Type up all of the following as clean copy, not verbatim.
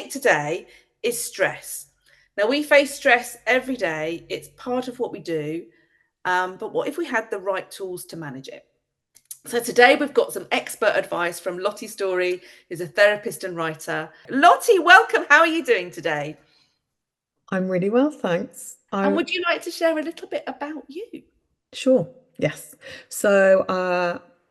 topic today is stress. Now, we face stress every day, it's part of what we do. But what if we had the right tools to manage it? So today we've got some expert advice from Lottie Storey, who's a therapist and writer. Lottie, welcome. How are you doing today? I'm really well, thanks. And I'm would you like to share a little bit about you? sure. Yes. So,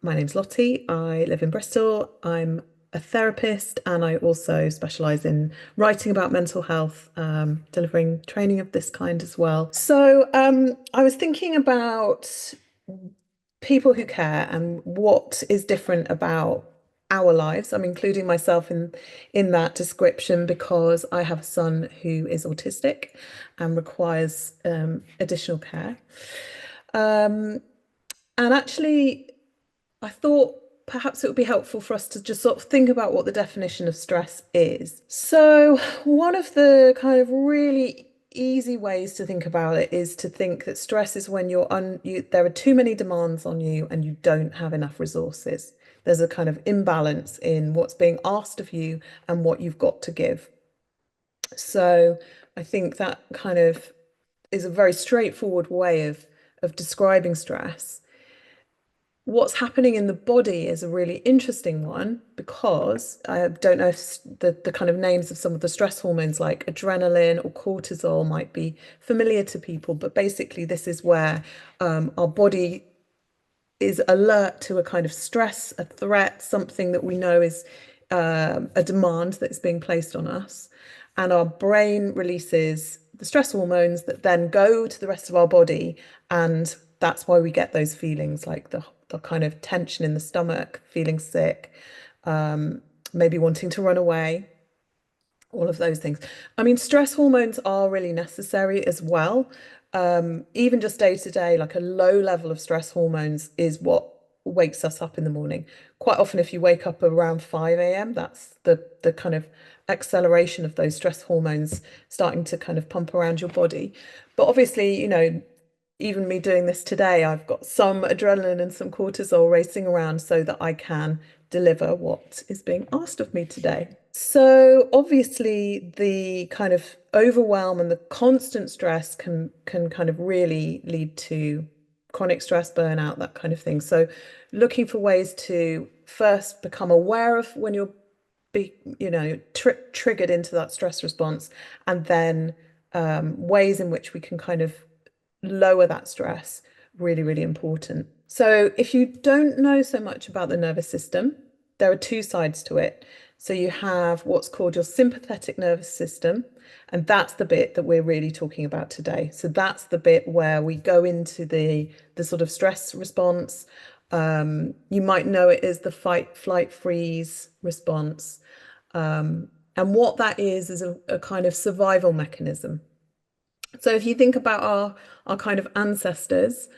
my name's Lottie. I live in Bristol. I'm a therapist and I also specialize in writing about mental health, delivering training of this kind as well. So, I was thinking about people who care and what is different about our lives. I'm including myself in that description because I have a son who is autistic and requires additional care. Um, and actually, I thought perhaps it would be helpful for us to just sort of think about what the definition of stress is. So, one of the kind of really easy ways to think about it is to think that stress is when there are too many demands on you and you don't have enough resources. There's a kind of imbalance in what's being asked of you and what you've got to give. So, I think that kind of is a very straightforward way of describing stress. What's happening in the body is a really interesting one because I don't know if the kind of names of some of the stress hormones like adrenaline or cortisol might be familiar to people, but basically this is where our body is alert to a kind of stress, a threat, something that we know is a demand that's being placed on us. And our brain releases the stress hormones that then go to the rest of our body. And that's why we get those feelings like the kind of tension in the stomach, feeling sick, maybe wanting to run away, all of those things. I mean, stress hormones are really necessary as well. Even just day to day, like a low level of stress hormones is what wakes us up in the morning. Quite often, if you wake up around 5 a.m., that's the kind of acceleration of those stress hormones starting to kind of pump around your body. But obviously, even me doing this today, I've got some adrenaline and some cortisol racing around so that I can deliver what is being asked of me today. So obviously the kind of overwhelm and the constant stress can kind of really lead to chronic stress, burnout, that kind of thing. So looking for ways to first become aware of when you're triggered into that stress response, and then ways in which we can kind of lower that stress, really, really important. So if you don't know so much about the nervous system, there are two sides to it. So you have what's called your sympathetic nervous system, and that's the bit that we're really talking about today. So that's the bit where we go into the sort of stress response. You might know it as the fight, flight, freeze response. And what that is a kind of survival mechanism. So if you think about our kind of ancestors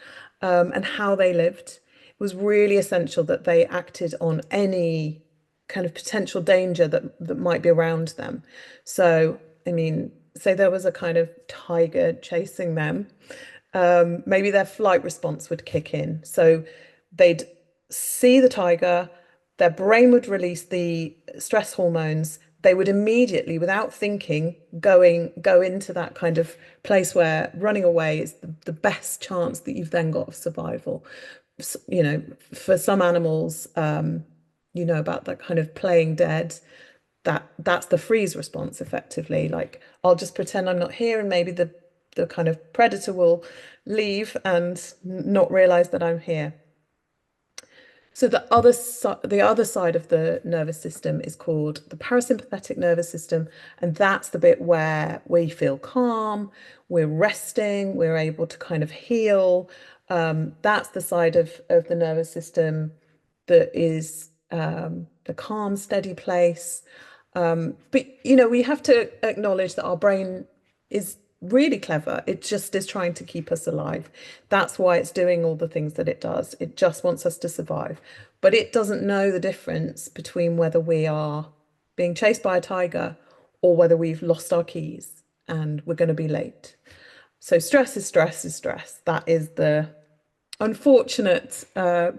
and how they lived, it was really essential that they acted on any kind of potential danger that might be around them. So, I mean, say there was a kind of tiger chasing them, maybe their flight response would kick in. So they'd see the tiger, their brain would release the stress hormones. They would immediately, without thinking, go into that kind of place where running away is the best chance that you've then got of survival. For some animals, about that kind of playing dead, that's the freeze response effectively. Like I'll just pretend I'm not here, and maybe the kind of predator will leave and not realize that I'm here. So the other side of the nervous system is called the parasympathetic nervous system, and that's the bit where we feel calm, we're resting, we're able to kind of heal. That's the side of the nervous system that is the calm, steady place. But we have to acknowledge that our brain is really clever. It just is trying to keep us alive. That's why it's doing all the things that it does. It just wants us to survive. But it doesn't know the difference between whether we are being chased by a tiger or whether we've lost our keys and we're going to be late. So stress is stress is stress. That is the unfortunate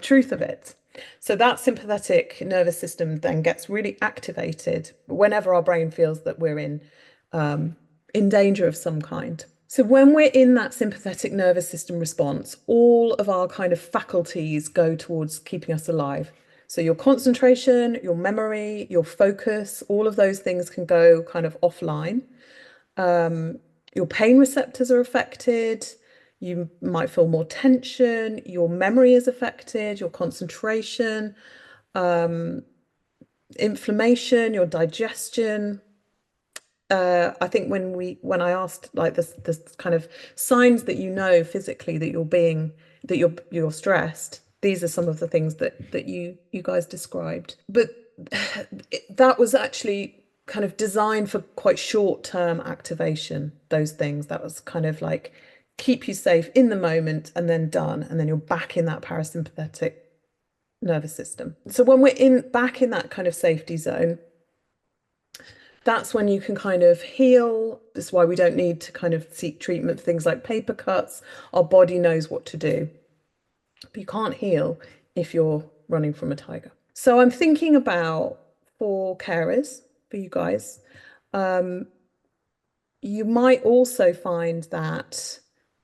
truth of it. So that sympathetic nervous system then gets really activated whenever our brain feels that we're in danger of some kind. So when we're in that sympathetic nervous system response, all of our kind of faculties go towards keeping us alive. So your concentration, your memory, your focus, all of those things can go kind of offline. Your pain receptors are affected. You might feel more tension. Your memory is affected, your concentration, inflammation, your digestion. I think when I asked like this kind of signs that you know physically that you're stressed, these are some of the things that you guys described. But that was actually kind of designed for quite short-term activation, those things. That was kind of like keep you safe in the moment and then done, and then you're back in that parasympathetic nervous system. So when we're back in that kind of safety zone, that's when you can kind of heal. This is why we don't need to kind of seek treatment for things like paper cuts. Our body knows what to do. But you can't heal if you're running from a tiger. So I'm thinking about for carers, for you guys, you might also find that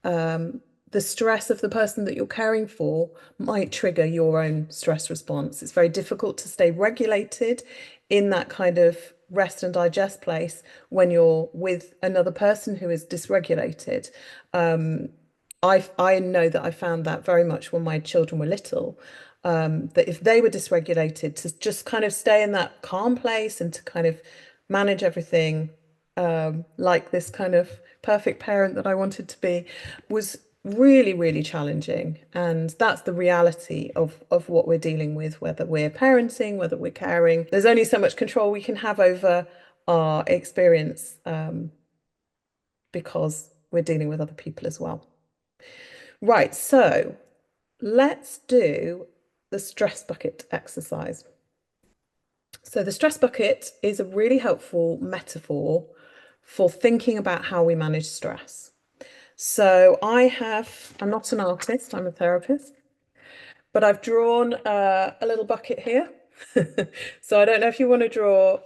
the stress of the person that you're caring for might trigger your own stress response. It's very difficult to stay regulated in that kind of rest and digest place when you're with another person who is dysregulated. I know that I found that very much when my children were little, that if they were dysregulated, to just kind of stay in that calm place and to kind of manage everything like this kind of perfect parent that I wanted to be was really, really challenging. And that's the reality of what we're dealing with, whether we're parenting, whether we're caring. There's only so much control we can have over our experience because we're dealing with other people as well. Right, so let's do the stress bucket exercise. So the stress bucket is a really helpful metaphor for thinking about how we manage stress. So I'm not an artist, I'm a therapist, but I've drawn a little bucket here. So I don't know if you want to draw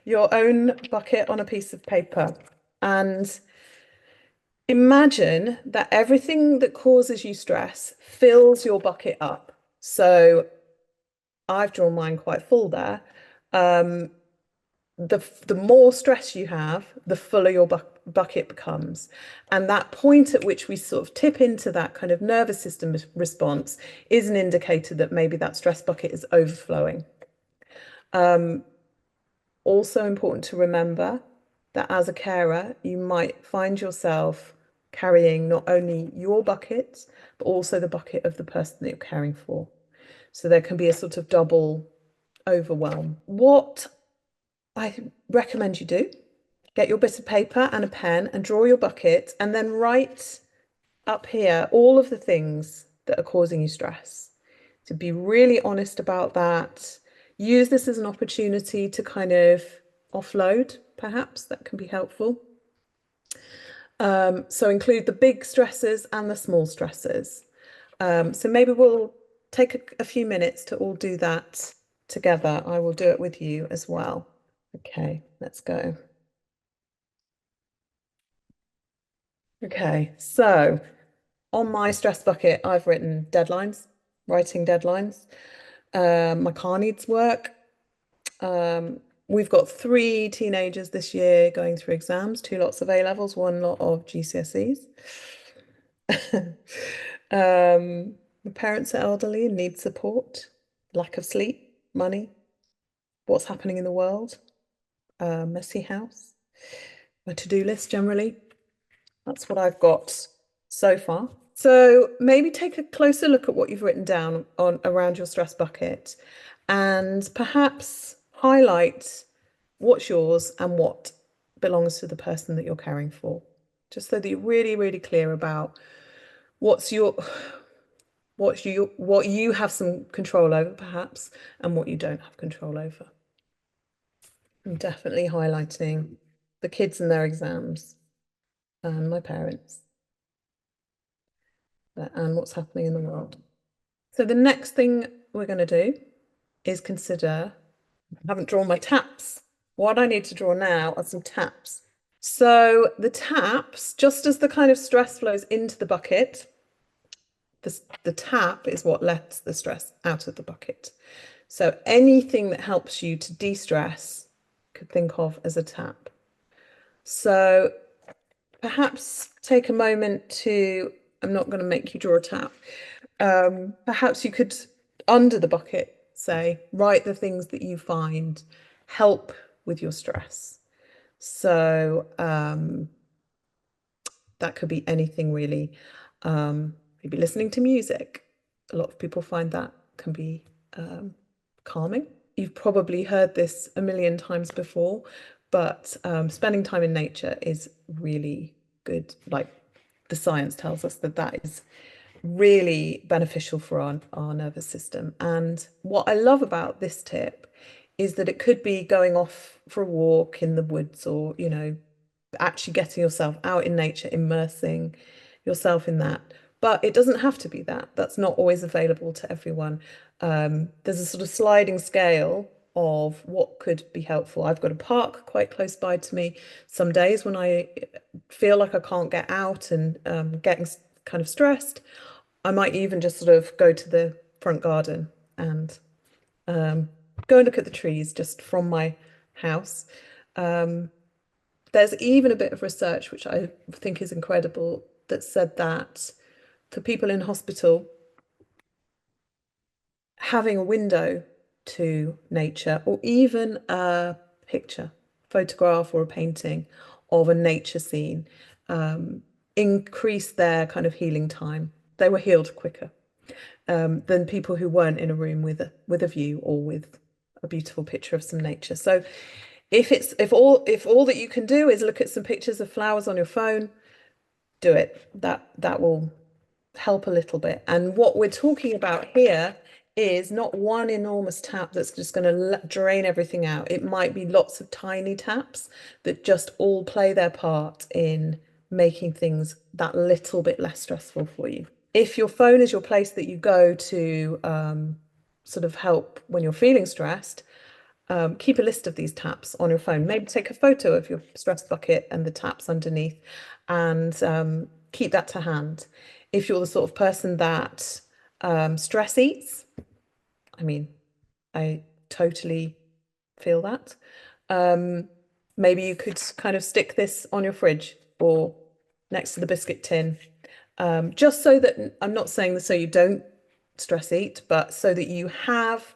your own bucket on a piece of paper and imagine that everything that causes you stress fills your bucket up. So I've drawn mine quite full there. The more stress you have, the fuller your bucket becomes. And that point at which we sort of tip into that kind of nervous system response is an indicator that maybe that stress bucket is overflowing. Also important to remember that as a carer, you might find yourself carrying not only your bucket, but also the bucket of the person that you're caring for. So there can be a sort of double overwhelm. What I recommend you do, get your bit of paper and a pen and draw your bucket and then write up here all of the things that are causing you stress. To be really honest about that. Use this as an opportunity to kind of offload, perhaps that can be helpful. So include the big stresses and the small stresses. So maybe we'll take a few minutes to all do that together. I will do it with you as well. Okay, let's go. Okay, so on my stress bucket, I've written deadlines, writing deadlines. My car needs work. We've got 3 teenagers this year going through exams, 2 lots of A levels, 1 lot of GCSEs. My parents are elderly and need support, lack of sleep, money, what's happening in the world, messy house, my to-do list generally. That's what I've got so far. So maybe take a closer look at what you've written down on around your stress bucket and perhaps highlight what's yours and what belongs to the person that you're caring for. Just so that you're really, really clear about what you have some control over perhaps and what you don't have control over. I'm definitely highlighting the kids and their exams and my parents and what's happening in the world. So the next thing we're going to do is consider, I haven't drawn my taps. What I need to draw now are some taps. So the taps, just as the kind of stress flows into the bucket, the tap is what lets the stress out of the bucket. So anything that helps you to de-stress, could think of as a tap. So perhaps take a moment to, I'm not going to make you draw a tap. Perhaps you could, under the bucket, say, write the things that you find help with your stress. So that could be anything really. Maybe listening to music. A lot of people find that can be calming. You've probably heard this a million times before, but spending time in nature is really good. Like the science tells us that that is really beneficial for our nervous system. And what I love about this tip is that it could be going off for a walk in the woods, or, you know, actually getting yourself out in nature, immersing yourself in that. But it doesn't have to be that. That's not always available to everyone. There's a sort of sliding scale of what could be helpful. I've got a park quite close by to me. Some days when I feel like I can't get out and getting kind of stressed, I might even just sort of go to the front garden and go and look at the trees just from my house. There's even a bit of research, which I think is incredible, that said that for people in hospital, having a window to nature, or even a picture, photograph or a painting of a nature scene, increased their kind of healing time. They were healed quicker than people who weren't in a room with a view or with a beautiful picture of some nature. So if all that you can do is look at some pictures of flowers on your phone, do it. That will help a little bit. And what we're talking about here is not one enormous tap that's just going to drain everything out. It might be lots of tiny taps that just all play their part in making things that little bit less stressful for you. If your phone is your place that you go to sort of help when you're feeling stressed, keep a list of these taps on your phone. Maybe take a photo of your stress bucket and the taps underneath, and keep that to hand. If you're the sort of person that stress eats, I mean, I totally feel that. Maybe you could kind of stick this on your fridge or next to the biscuit tin, just so that, I'm not saying this so you don't stress eat, but so that you have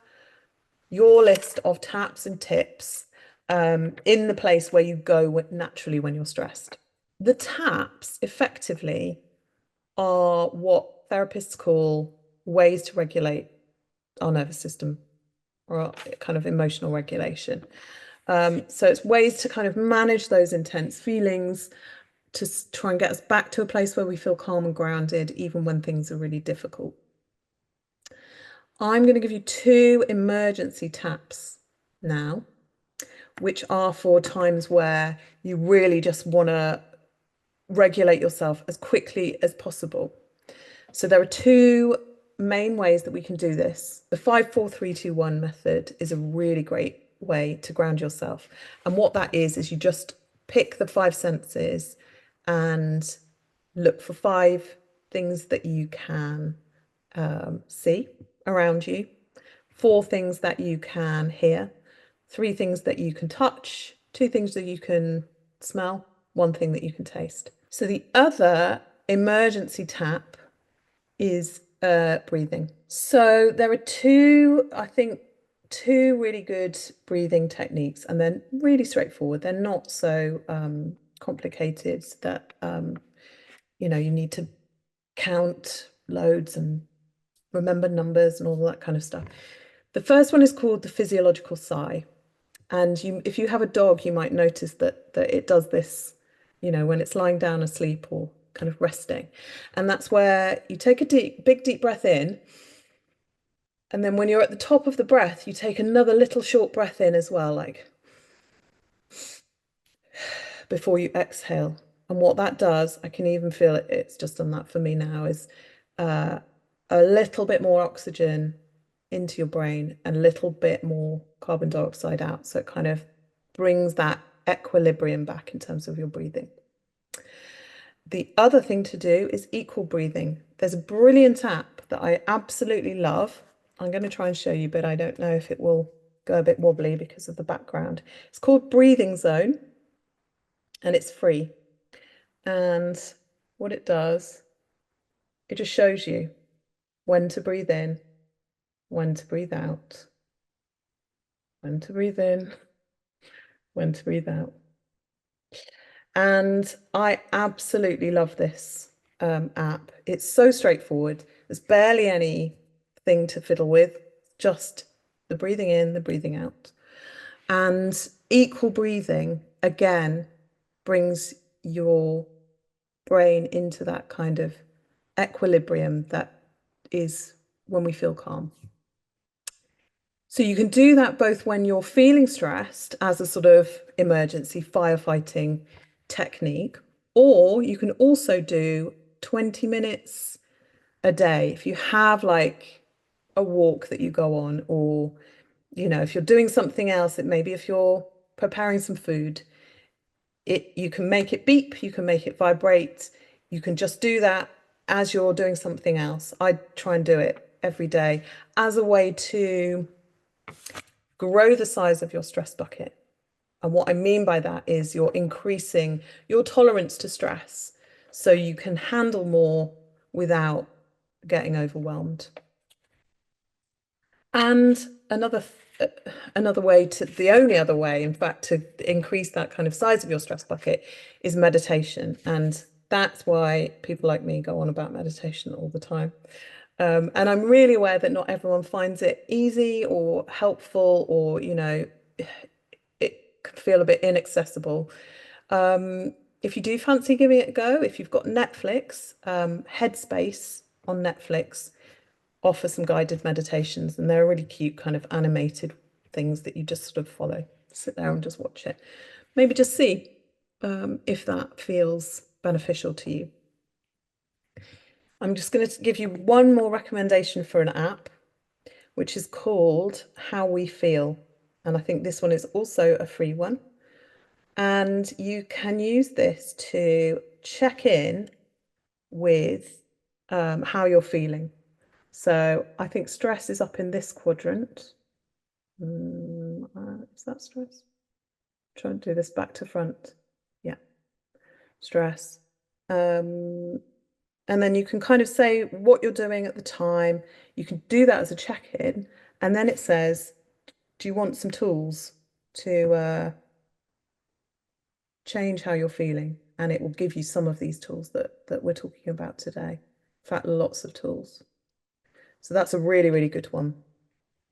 your list of taps and tips in the place where you go naturally when you're stressed. The taps effectively are what therapists call ways to regulate our nervous system, or kind of emotional regulation. So it's ways to kind of manage those intense feelings, to try and get us back to a place where we feel calm and grounded, even when things are really difficult. I'm going to give you 2 emergency taps now, which are for times where you really just want to regulate yourself as quickly as possible. So there are 2 main ways that we can do this. The 5, 4, 3, 2, 1 method is a really great way to ground yourself. And what that is you just pick the 5 senses and look for 5 things that you can see around you, 4 things that you can hear, 3 things that you can touch, 2 things that you can smell, 1 thing that you can taste. So the other emergency tap is breathing. So there are 2, I think, 2 really good breathing techniques, and they're really straightforward. They're not so complicated that you know, you need to count loads and remember numbers and all that kind of stuff. The first one is called the physiological sigh. And if you have a dog, you might notice that it does this, you know, when it's lying down asleep or kind of resting. And that's where you take a big deep breath in. And then when you're at the top of the breath, you take another little short breath in as well, like before you exhale. And what that does, I can even feel it's just done that for me now, is a little bit more oxygen into your brain and a little bit more carbon dioxide out. So it kind of brings that equilibrium back in terms of your breathing. The other thing to do is equal breathing. There's a brilliant app that I absolutely love. I'm going to try and show you, but I don't know if it will go a bit wobbly because of the background. It's called Breathing Zone and it's free. And what it does, it just shows you when to breathe in, when to breathe out, when to breathe in, when to breathe out. And I absolutely love this app. It's so straightforward. There's barely anything to fiddle with, just the breathing in, the breathing out. And equal breathing, again, brings your brain into that kind of equilibrium that is when we feel calm. So you can do that both when you're feeling stressed as a sort of emergency firefighting technique, or you can also do 20 minutes a day. If you have like a walk that you go on, or, you know, if you're doing something else, it maybe if you're preparing some food, you can make it beep, you can make it vibrate, you can just do that as you're doing something else. I try and do it every day as a way to grow the size of your stress bucket. And what I mean by that is you're increasing your tolerance to stress so you can handle more without getting overwhelmed. And another way to, the only other way, in fact, to increase that kind of size of your stress bucket is meditation. And that's why people like me go on about meditation all the time. And I'm really aware that not everyone finds it easy or helpful, or, you know, it could feel a bit inaccessible. If you do fancy giving it a go, if you've got Netflix, Headspace on Netflix offer some guided meditations, and they're really cute kind of animated things that you just sort of follow. Sit there and just watch it. Maybe just see if that feels beneficial to you. I'm just going to give you one more recommendation for an app, which is called How We Feel. And I think this one is also a free one. And you can use this to check in with how you're feeling. So I think stress is up in this quadrant. Is that stress? Try and do this back to front. Yeah, stress. And then you can kind of say what you're doing at the time. You can do that as a check-in. And then it says, do you want some tools to change how you're feeling? And it will give you some of these tools that we're talking about today. In fact, lots of tools. So that's a really, really good one.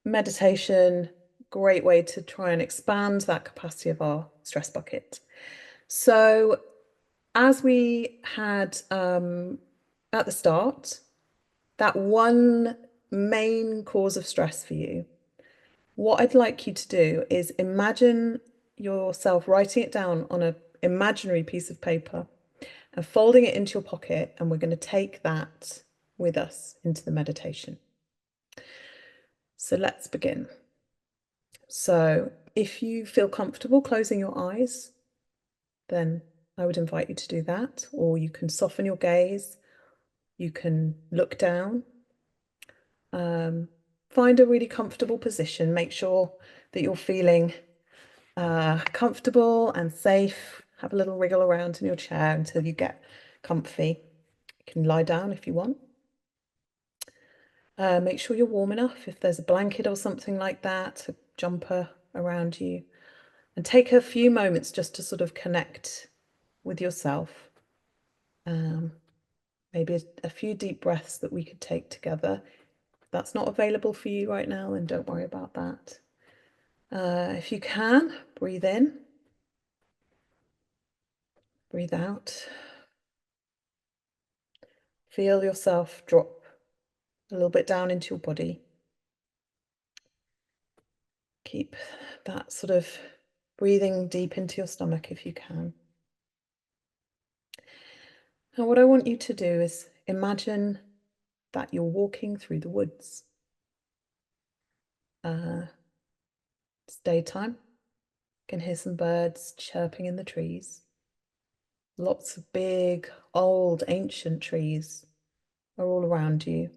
Meditation, great way to try and expand that capacity of our stress bucket. So as we had at the start, that one main cause of stress for you, what I'd like you to do is imagine yourself writing it down on an imaginary piece of paper and folding it into your pocket, and we're going to take that with us into the meditation. So let's begin. So if you feel comfortable closing your eyes, then I would invite you to do that, or you can soften your gaze, you can look down. Find a really comfortable position, make sure that you're feeling comfortable and safe. Have a little wriggle around in your chair until you get comfy. You can lie down if you want. Make sure you're warm enough. If there's a blanket or something like that, a jumper around you. And take a few moments just to sort of connect with yourself. Maybe a few deep breaths that we could take together. If that's not available for you right now, then don't worry about that. If you can, breathe in, breathe out. Feel yourself drop a little bit down into your body. Keep that sort of breathing deep into your stomach if you can. Now, what I want you to do is imagine that you're walking through the woods. It's daytime. You can hear some birds chirping in the trees. Lots of big, old, ancient trees are all around you.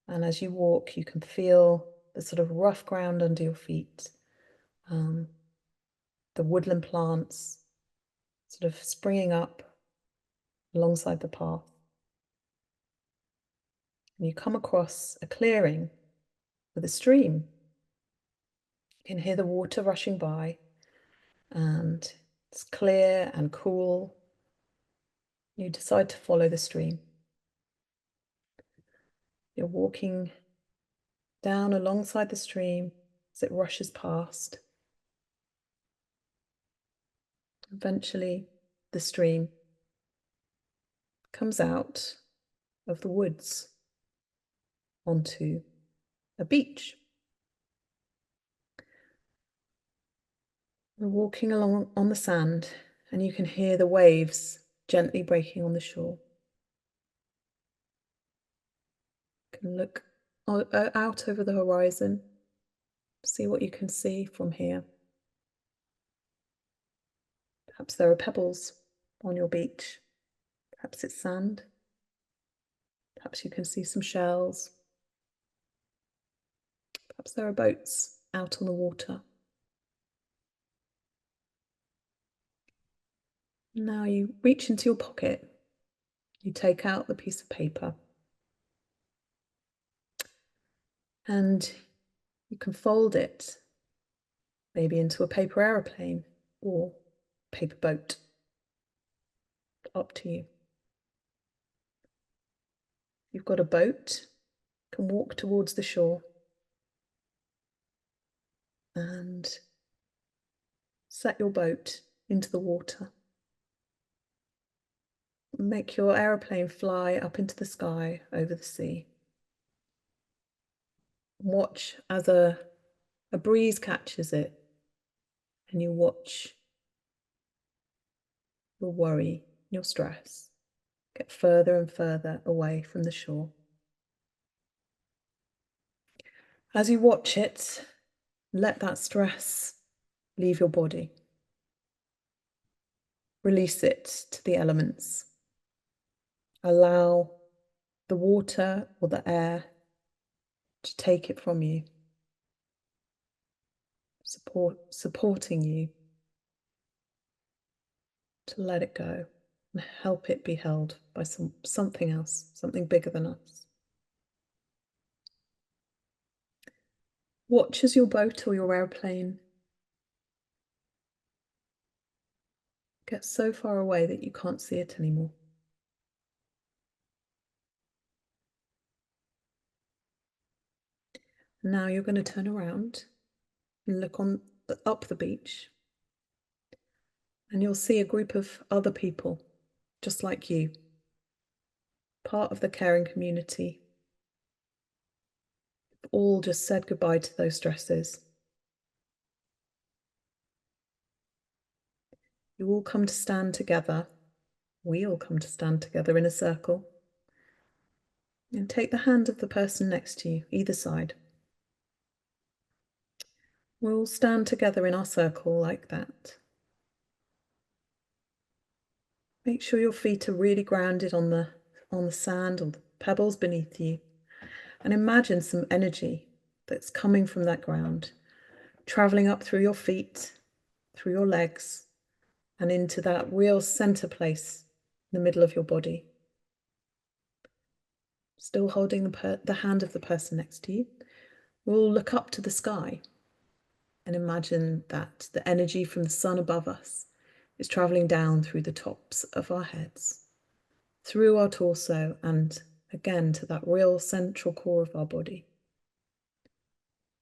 And as you walk, you can feel the sort of rough ground under your feet, the woodland plants sort of springing up alongside the path. And you come across a clearing with a stream. You can hear the water rushing by, and it's clear and cool. You decide to follow the stream. You're walking down alongside the stream as it rushes past. Eventually, the stream comes out of the woods onto a beach. You're walking along on the sand, and you can hear the waves gently breaking on the shore. You can look out over the horizon, see what you can see from here. Perhaps there are pebbles on your beach. Perhaps it's sand. Perhaps you can see some shells. Perhaps there are boats out on the water. Now you reach into your pocket. You take out the piece of paper. And you can fold it maybe into a paper aeroplane or paper boat. Up to you. You've got a boat, you can walk towards the shore and set your boat into the water. Make your aeroplane fly up into the sky over the sea. Watch as a breeze catches it, and you watch your worry, your stress get further and further away from the shore. As you watch it, let that stress leave your body. Release it to the elements. Allow the water or the air to take it from you, supporting you to let it go and help it be held by something else, something bigger than us. Watch as your boat or your airplane gets so far away that you can't see it anymore. Now you're going to turn around and look up the beach, and you'll see a group of other people just like you, part of the caring community. All just said goodbye to those stresses. You all come to stand together. We all come to stand together in a circle. And take the hand of the person next to you, either side. We'll all stand together in our circle like that. Make sure your feet are really grounded on the sand or the pebbles beneath you. And imagine some energy that's coming from that ground, traveling up through your feet, through your legs, and into that real center place in the middle of your body. Still holding the hand of the person next to you. We'll look up to the sky and imagine that the energy from the sun above us is traveling down through the tops of our heads, through our torso, and again to that real central core of our body.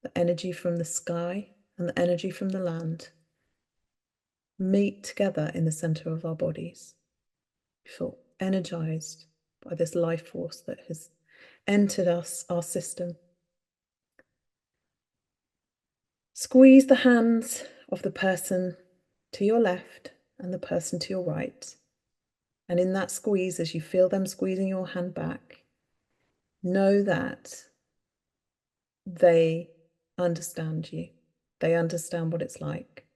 The energy from the sky and the energy from the land meet together in the center of our bodies. We feel energized by this life force that has entered our system. Squeeze the hands of the person to your left and the person to your right. And in that squeeze, as you feel them squeezing your hand back, know that they understand you. They understand what it's like.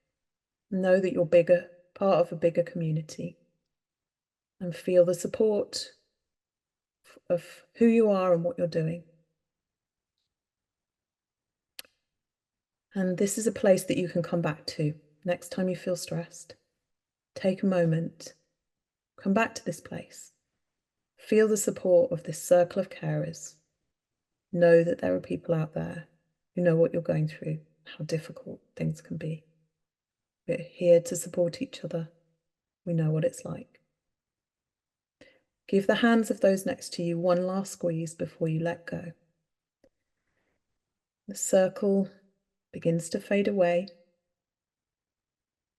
Know that you're bigger, part of a bigger community, and feel the support of who you are and what you're doing. And this is a place that you can come back to next time you feel stressed. Take a moment, come back to this place. Feel the support of this circle of carers. Know that there are people out there who know what you're going through, how difficult things can be. We're here to support each other. We know what it's like. Give the hands of those next to you one last squeeze before you let go. The circle begins to fade away.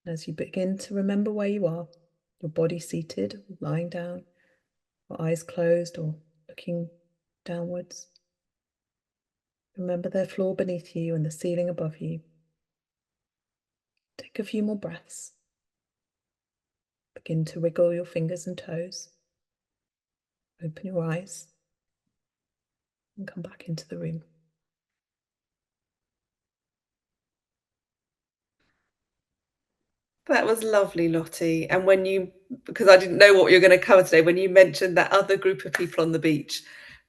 As you begin to remember where you are, your body seated, lying down, or eyes closed or looking downwards. Remember the floor beneath you and the ceiling above you. Take a few more breaths. Begin to wiggle your fingers and toes. Open your eyes and come back into the room. That was lovely, Lottie. And when you, because I didn't know what you were going to cover today, when you mentioned that other group of people on the beach,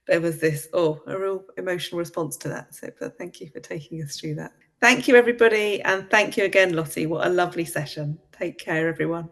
there was this, a real emotional response to that. So thank you for taking us through that. Thank you, everybody. And thank you again, Lottie. What a lovely session. Take care, everyone.